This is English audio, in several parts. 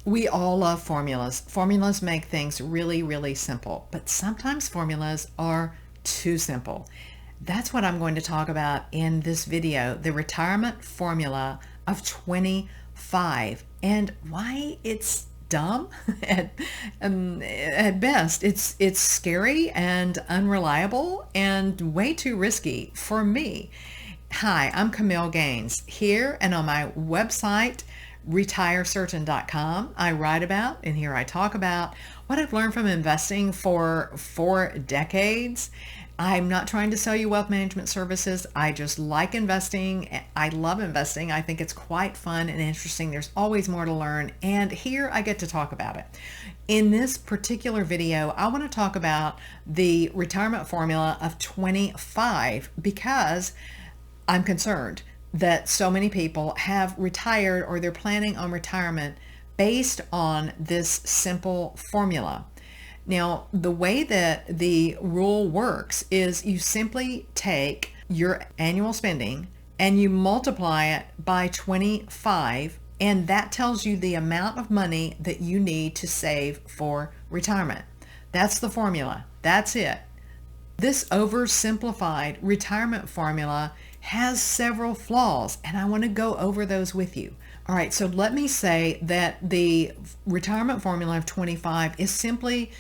We all love formulas. Formulas make things really, really simple, but sometimes formulas are too simple. That's what I'm going to talk about in this video, the retirement formula of 25 and why it's dumb at best. It's scary and unreliable and way too risky for me. Hi, I'm Camille Gaines here and on my website retirecertain.com. I write about and here I talk about what I've learned from investing for 4 decades. I'm not trying to sell you wealth management services. I just like investing. I love investing. I think it's quite fun and interesting. There's always more to learn, and here I get to talk about it. In this particular video, I want to talk about the retirement formula of 25 because I'm concerned that so many people have retired or they're planning on retirement based on this simple formula. Now, the way that the rule works is you simply take your annual spending and you multiply it by 25, and that tells you the amount of money that you need to save for retirement. That's the formula. That's it. This oversimplified retirement formula has several flaws, and I want to go over those with you. All right, so let me say that the retirement formula of 25 is simply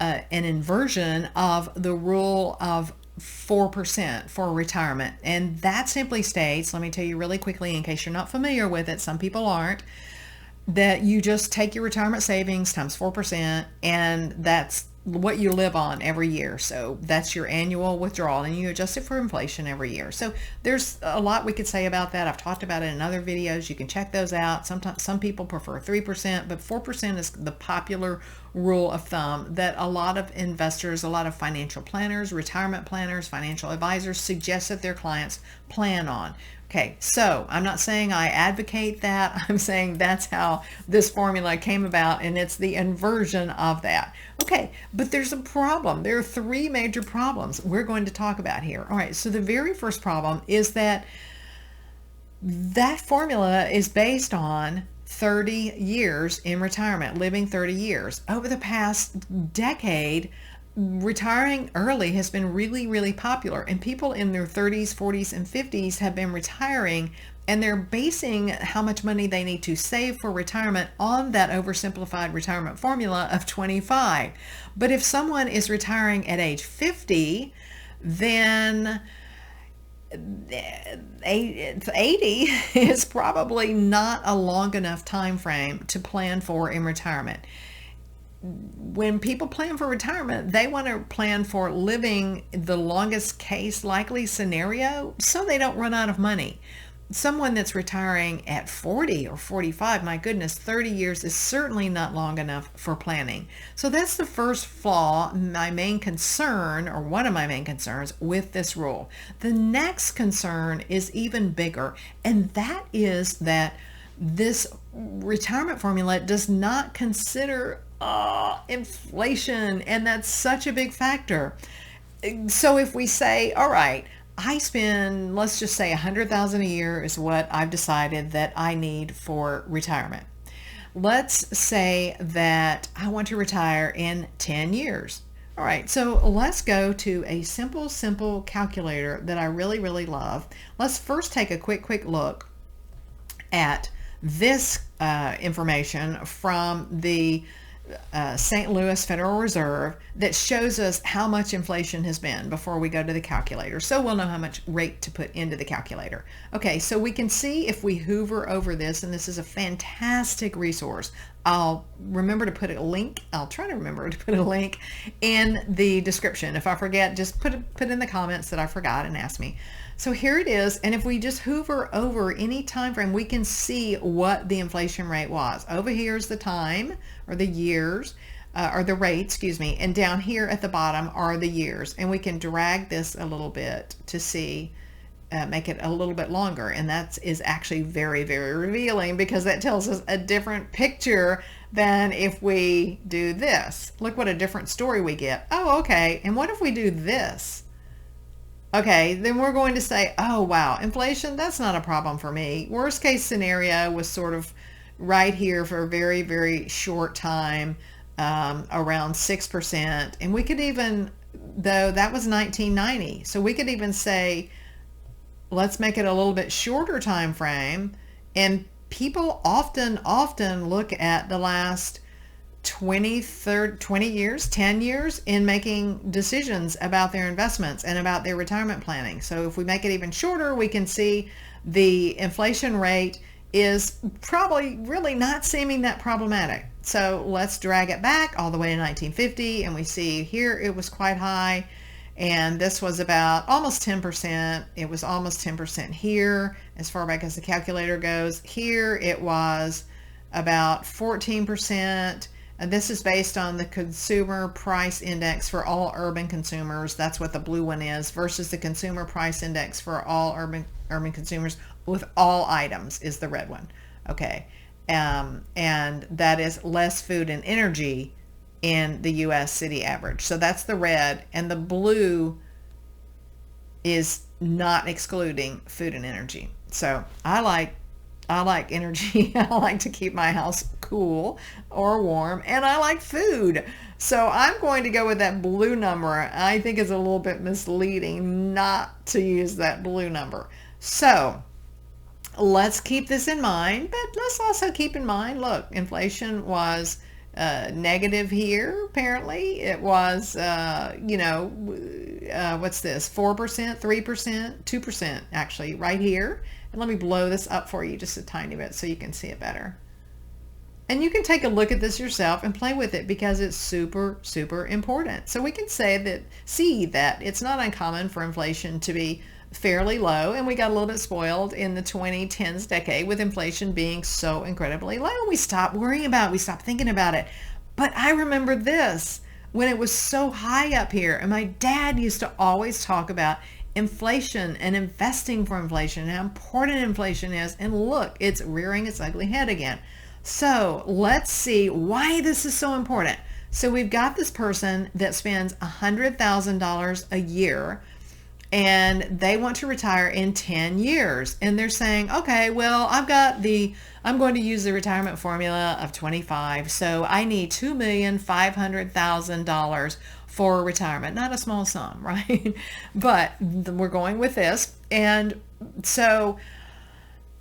an inversion of the rule of 4% for retirement. And that simply states, let me tell you really quickly in case you're not familiar with it, some people aren't, that you just take your retirement savings times 4%, and that's what you live on every year. So that's your annual withdrawal, and you adjust it for inflation every year. So there's a lot we could say about that. I've talked about it in other videos. You can check those out. Sometimes some people prefer 3%, but 4% is the popular rule of thumb that a lot of investors, a lot of financial planners, retirement planners, financial advisors suggest that their clients plan on. Okay, so I'm not saying I advocate that. I'm saying that's how this formula came about, and it's the inversion of that. Okay, but there's a problem. There are three major problems we're going to talk about here. All right, so the very first problem is that formula is based on 30 years in retirement, living 30 years. Over the past decade, retiring early has been really, really popular, and people in their 30s, 40s, and 50s have been retiring, and they're basing how much money they need to save for retirement on that oversimplified retirement formula of 25. But if someone is retiring at age 50, then 80 is probably not a long enough time frame to plan for in retirement. When people plan for retirement, they want to plan for living the longest case likely scenario so they don't run out of money. Someone that's retiring at 40 or 45, my goodness, 30 years is certainly not long enough for planning. So that's the first flaw, my main concern, or one of my main concerns with this rule. The next concern is even bigger, and that is that this retirement formula does not consider inflation, and that's such a big factor. So if we say, all right, I spend, let's just say $100,000 a year is what I've decided that I need for retirement. Let's say that I want to retire in 10 years. All right, so let's go to a simple calculator that I really, really love. Let's first take a quick look at this information from the St. Louis Federal Reserve that shows us how much inflation has been before we go to the calculator. So we'll know how much rate to put into the calculator. Okay, so we can see if we hover over this, and this is a fantastic resource. I'll remember to put a link. I'll try to remember to put a link in the description. If I forget, just put in the comments that I forgot and ask me. So here it is, and if we just hover over any time frame, we can see what the inflation rate was. Over here is the time, or the years, or the rate, excuse me, and down here at the bottom are the years. And we can drag this a little bit to see, make it a little bit longer, and that is actually very, very revealing because that tells us a different picture than if we do this. Look what a different story we get. Oh, okay, and what if we do this? Okay, then we're going to say, oh wow, inflation, that's not a problem for me. Worst case scenario was sort of right here for a very, very short time, around 6%. And we could even, though that was 1990, so we could even say, let's make it a little bit shorter time frame. And people often look at the last 20 years, 10 years in making decisions about their investments and about their retirement planning. So if we make it even shorter, we can see the inflation rate is probably really not seeming that problematic. So let's drag it back all the way to 1950, and we see here it was quite high, and this was about almost 10%. It was almost 10% here as far back as the calculator goes. Here it was about 14%. And this is based on the Consumer Price Index for all urban consumers. That's what the blue one is, versus the Consumer Price Index for all urban consumers with all items is the red one. Okay. And that is less food and energy in the U.S. city average. So that's the red, and the blue is not excluding food and energy. So I like energy. I like to keep my house cool or warm, and I like food. So I'm going to go with that blue number. I think it's a little bit misleading not to use that blue number. So let's keep this in mind, but let's also keep in mind, look, inflation was negative here. Apparently it was, what's this? 4%, 3%, 2% actually right here. And let me blow this up for you just a tiny bit so you can see it better. And you can take a look at this yourself and play with it because it's super, super important. So we can see that it's not uncommon for inflation to be fairly low, and we got a little bit spoiled in the 2010s decade with inflation being so incredibly low. We stopped worrying about it. We stopped thinking about it. But I remember this when it was so high up here, and my dad used to always talk about inflation and investing for inflation and how important inflation is. And look, it's rearing its ugly head again. So let's see why this is so important. So we've got this person that spends $100,000 a year, and they want to retire in 10 years. And they're saying, okay, well, I'm going to use the retirement formula of 25. So I need $2,500,000 for retirement. Not a small sum, right? But we're going with this. And so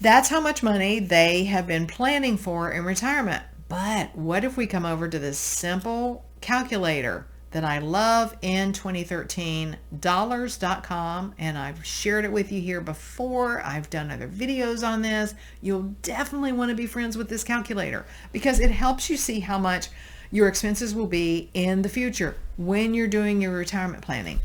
that's how much money they have been planning for in retirement. But what if we come over to this simple calculator that I love in 2013, dollars.com, and I've shared it with you here before. I've done other videos on this. You'll definitely want to be friends with this calculator because it helps you see how much your expenses will be in the future when you're doing your retirement planning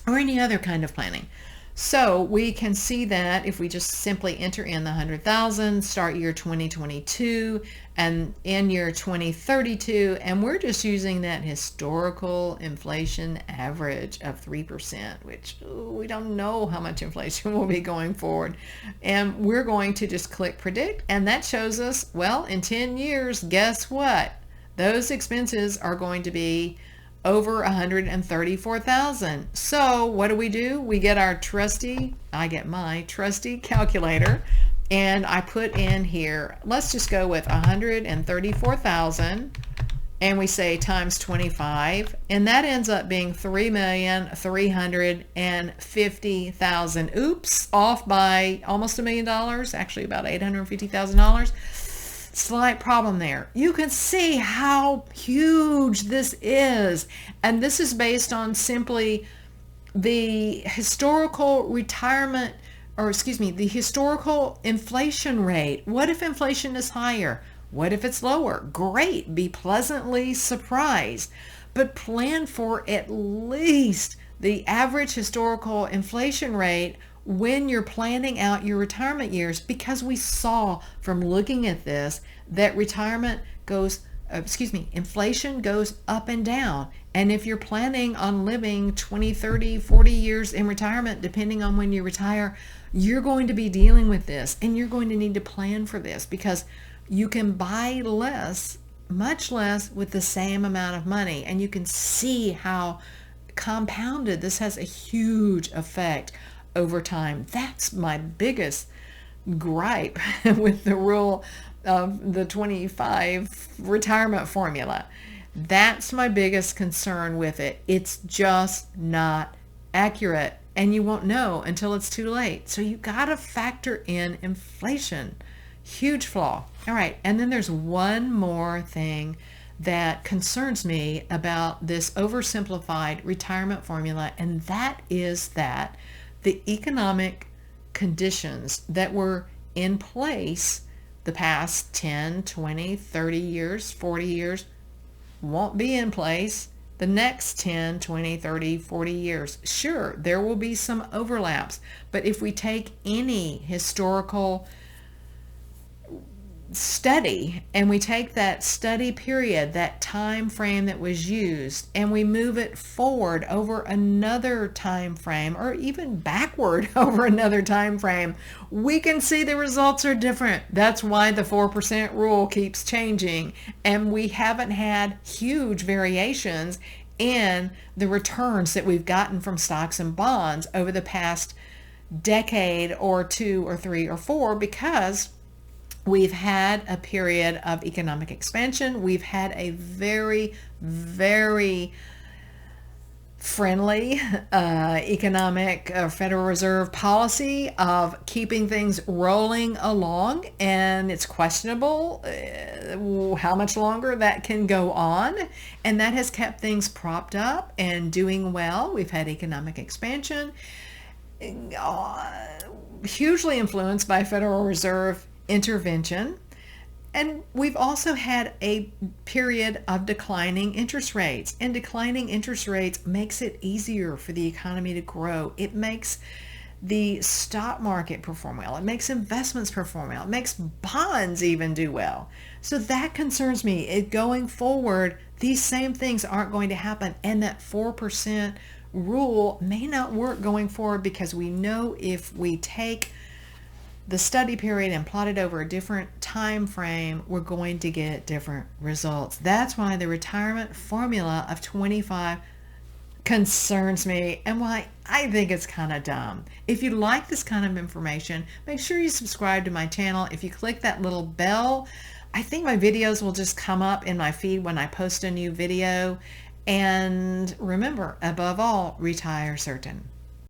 or any other kind of planning. So we can see that if we just simply enter in the 100,000, start year 2022 and end year 2032, and we're just using that historical inflation average of 3%, which we don't know how much inflation will be going forward. And we're going to just click predict, and that shows us, well, in 10 years, guess what? Those expenses are going to be over 134,000. So what do? We get our trusty, I get my trusty calculator, and I put in here, let's just go with 134,000, and we say times 25, and that ends up being 3,350,000. Oops, off by almost $1 million, actually about $850,000. Slight problem there. You can see how huge this is, and this is based on simply the historical retirement, the historical inflation rate. What if inflation is higher? What if it's lower? Great, be pleasantly surprised, but plan for at least the average historical inflation rate when you're planning out your retirement years, because we saw from looking at this that inflation goes up and down. And if you're planning on living 20, 30, 40 years in retirement, depending on when you retire, you're going to be dealing with this, and you're going to need to plan for this because you can buy less, much less, with the same amount of money. And you can see how compounded this has a huge effect over time. That's my biggest gripe with the rule of the 25 retirement formula. That's my biggest concern with it. It's just not accurate, and you won't know until it's too late. So you got to factor in inflation. Huge flaw. All right, and then there's one more thing that concerns me about this oversimplified retirement formula, and that is that the economic conditions that were in place the past 10, 20, 30 years, 40 years won't be in place the next 10, 20, 30, 40 years. Sure, there will be some overlaps, but if we take any historical study and we take that study period, that time frame that was used, and we move it forward over another time frame, or even backward over another time frame, we can see the results are different. That's why the 4% rule keeps changing, and we haven't had huge variations in the returns that we've gotten from stocks and bonds over the past decade or two or three or four, because we've had a period of economic expansion. We've had a very, very friendly economic Federal Reserve policy of keeping things rolling along, and it's questionable how much longer that can go on, and that has kept things propped up and doing well. We've had economic expansion, hugely influenced by Federal Reserve intervention, and we've also had a period of declining interest rates, and declining interest rates makes it easier for the economy to grow. It makes the stock market perform well. It makes investments perform well. It makes bonds even do well. So that concerns me. Going forward, these same things aren't going to happen, and that 4% rule may not work going forward, because we know if we take the study period and plot it over a different time frame, we're going to get different results. That's why the retirement formula of 25 concerns me, and why I think it's kind of dumb. If you like this kind of information, make sure you subscribe to my channel. If you click that little bell, I think my videos will just come up in my feed when I post a new video. And remember, above all, retire certain.